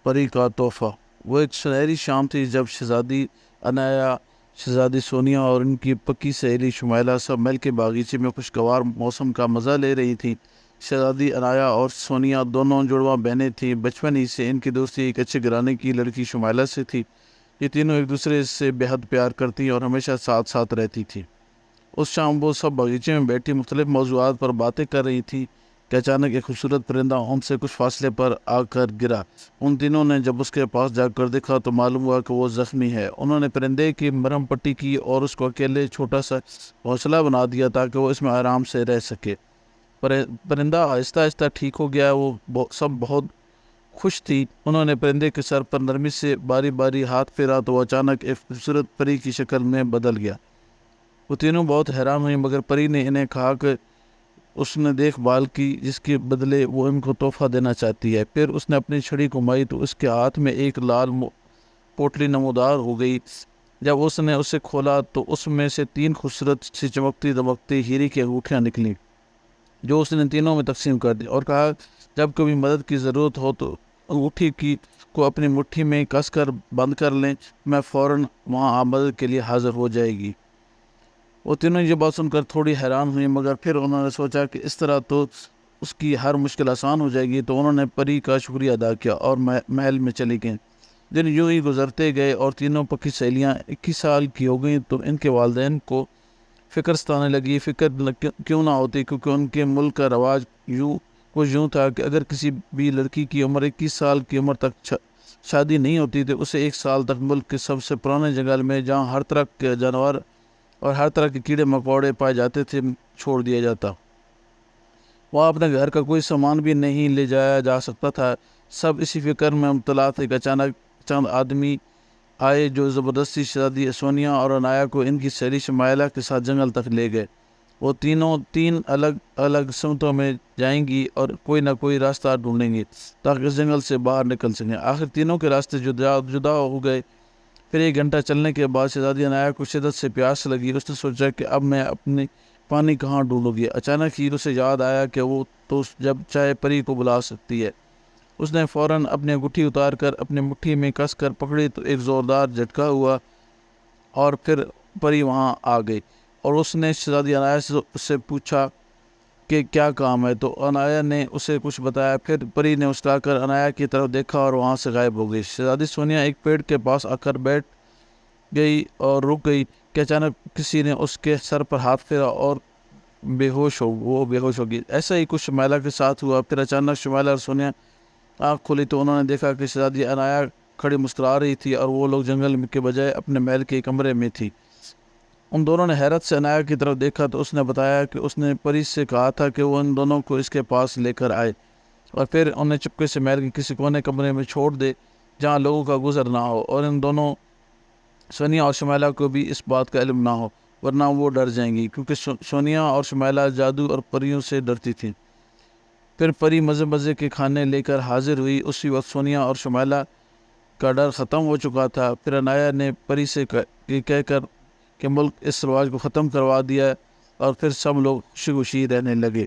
پری کا تحفہ۔ وہ ایک سنہری شام تھی جب شہزادی عنایا، شہزادی سونیا اور ان کی پکی سہیلی شمیلہ سب مل کے باغیچے میں خوشگوار موسم کا مزہ لے رہی تھیں۔ شہزادی عنایا اور سونیا دونوں جڑواں بہنیں تھیں۔ بچپن ہی سے ان کی دوستی ایک اچھے گھرانے کی لڑکی شمیلہ سے تھی۔ یہ تینوں ایک دوسرے سے بے حد پیار کرتی اور ہمیشہ ساتھ ساتھ رہتی تھیں۔ اس شام وہ سب باغیچے میں بیٹھی مختلف موضوعات پر باتیں کر رہی تھی کہ اچانک ایک خوبصورت پرندہ ان سے کچھ فاصلے پر آ کر گرا۔ ان تینوں نے جب اس کے پاس جا کر دیکھا تو معلوم ہوا کہ وہ زخمی ہے۔ انہوں نے پرندے کی مرہم پٹی کی اور اس کو اکیلے چھوٹا سا گھونسلہ بنا دیا تاکہ وہ اس میں آرام سے رہ سکے۔ پرندہ آہستہ آہستہ ٹھیک ہو گیا۔ وہ سب بہت خوش تھی۔ انہوں نے پرندے کے سر پر نرمی سے باری باری ہاتھ پھیرا تو وہ اچانک ایک خوبصورت پری کی شکل میں بدل گیا۔ وہ تینوں بہت حیران ہوئی، مگر پری نے انہیں کہا کہ اس نے دیکھ بھال کی جس کے بدلے وہ ان کو تحفہ دینا چاہتی ہے۔ پھر اس نے اپنی چھڑی گھمائی تو اس کے ہاتھ میں ایک لال پوٹلی نمودار ہو گئی۔ جب اس نے اسے کھولا تو اس میں سے 3 خوبصورت سی چمکتی دمکتی ہیرے کی انگوٹھیاں نکلیں، جو اس نے تینوں میں تقسیم کر دی اور کہا جب کبھی مدد کی ضرورت ہو تو انگوٹھی کو اپنی مٹھی میں کس کر بند کر لیں، میں فوراً وہاں مدد کے لیے حاضر ہو جائے گی۔ وہ تینوں یہ بات سن کر تھوڑی حیران ہوئی، مگر پھر انہوں نے سوچا کہ اس طرح تو اس کی ہر مشکل آسان ہو جائے گی، تو انہوں نے پری کا شکریہ ادا کیا اور محل میں چلی گئیں۔ دن یوں ہی گزرتے گئے اور تینوں پکی سہیلیاں 21 سال کی ہو گئیں تو ان کے والدین کو فکر ستانے لگی۔ فکر کیوں نہ ہوتی، کیونکہ ان کے ملک کا رواج یوں تھا کہ اگر کسی بھی لڑکی کی عمر 21 سال کی عمر تک شادی نہیں ہوتی تو اسے 1 سال تک ملک کے سب سے پرانے جنگل میں، جہاں ہر طرح کے جانور اور ہر طرح کے کیڑے مکوڑے پائے جاتے تھے، چھوڑ دیا جاتا۔ وہاں اپنے گھر کا کوئی سامان بھی نہیں لے جایا جا سکتا تھا۔ سب اسی فکر میں مبتلا تھے کہ اچانک چند آدمی آئے جو زبردستی شہزادی سونیا اور عنایا کو ان کی سہیلی شمیلہ کے ساتھ جنگل تک لے گئے۔ وہ تینوں 3 الگ الگ سمتوں میں جائیں گی اور کوئی نہ کوئی راستہ ڈھونڈیں گی تاکہ اس جنگل سے باہر نکل سکیں۔ آخر تینوں کے راستے جدا ہو گئے۔ پھر 1 گھنٹہ چلنے کے بعد شہزادی عنایا کو شدت سے پیاس لگی۔ اس نے سوچا کہ اب میں اپنی پانی کہاں ڈھونڈوں گی۔ اچانک ہی اسے یاد آیا کہ وہ تو جب چاہے پری کو بلا سکتی ہے۔ اس نے فوراً اپنی انگوٹھی اتار کر اپنی مٹھی میں کس کر پکڑی تو ایک زوردار جھٹکا ہوا اور پھر پری وہاں آ گئی اور اس نے شہزادی عنایا سے پوچھا کہ کیا کام ہے، تو عنایا نے اسے کچھ بتایا۔ پھر پری نے مسکرا کر عنایا کی طرف دیکھا اور وہاں سے غائب ہو گئی۔ شہزادی سونیا ایک پیڑ کے پاس آ کر بیٹھ گئی اور رک گئی کہ اچانک کسی نے اس کے سر پر ہاتھ پھیرا اور وہ بے ہوش ہو گئی۔ ایسا ہی کچھ شمیلہ کے ساتھ ہوا۔ پھر اچانک شمیلہ اور سونیا آنکھ کھولی تو انہوں نے دیکھا کہ شہزادی عنایا کھڑی مسکرا رہی تھی اور وہ لوگ جنگل کے بجائے اپنے محل کے کمرے میں تھی۔ ان دونوں نے حیرت سے عنایا کی طرف دیکھا تو اس نے بتایا کہ اس نے پری سے کہا تھا کہ وہ ان دونوں کو اس کے پاس لے کر آئے اور پھر انہیں چپکے سے محل کے کسی کونے کمرے میں چھوڑ دے جہاں لوگوں کا گزر نہ ہو، اور ان دونوں سونیا اور شمیلہ کو بھی اس بات کا علم نہ ہو، ورنہ وہ ڈر جائیں گی، کیونکہ سونیا اور شمیلہ جادو اور پریوں سے ڈرتی تھیں۔ پھر پری مزے کے کھانے لے کر حاضر ہوئی۔ اسی وقت سونیا اور شمیلہ کا ڈر ختم ہو چکا تھا۔ پھر عنایا نے پری سے کہہ کر کہ ملک اس رواج کو ختم کروا دیا اور پھر سب لوگ خوشی خوشی رہنے لگے۔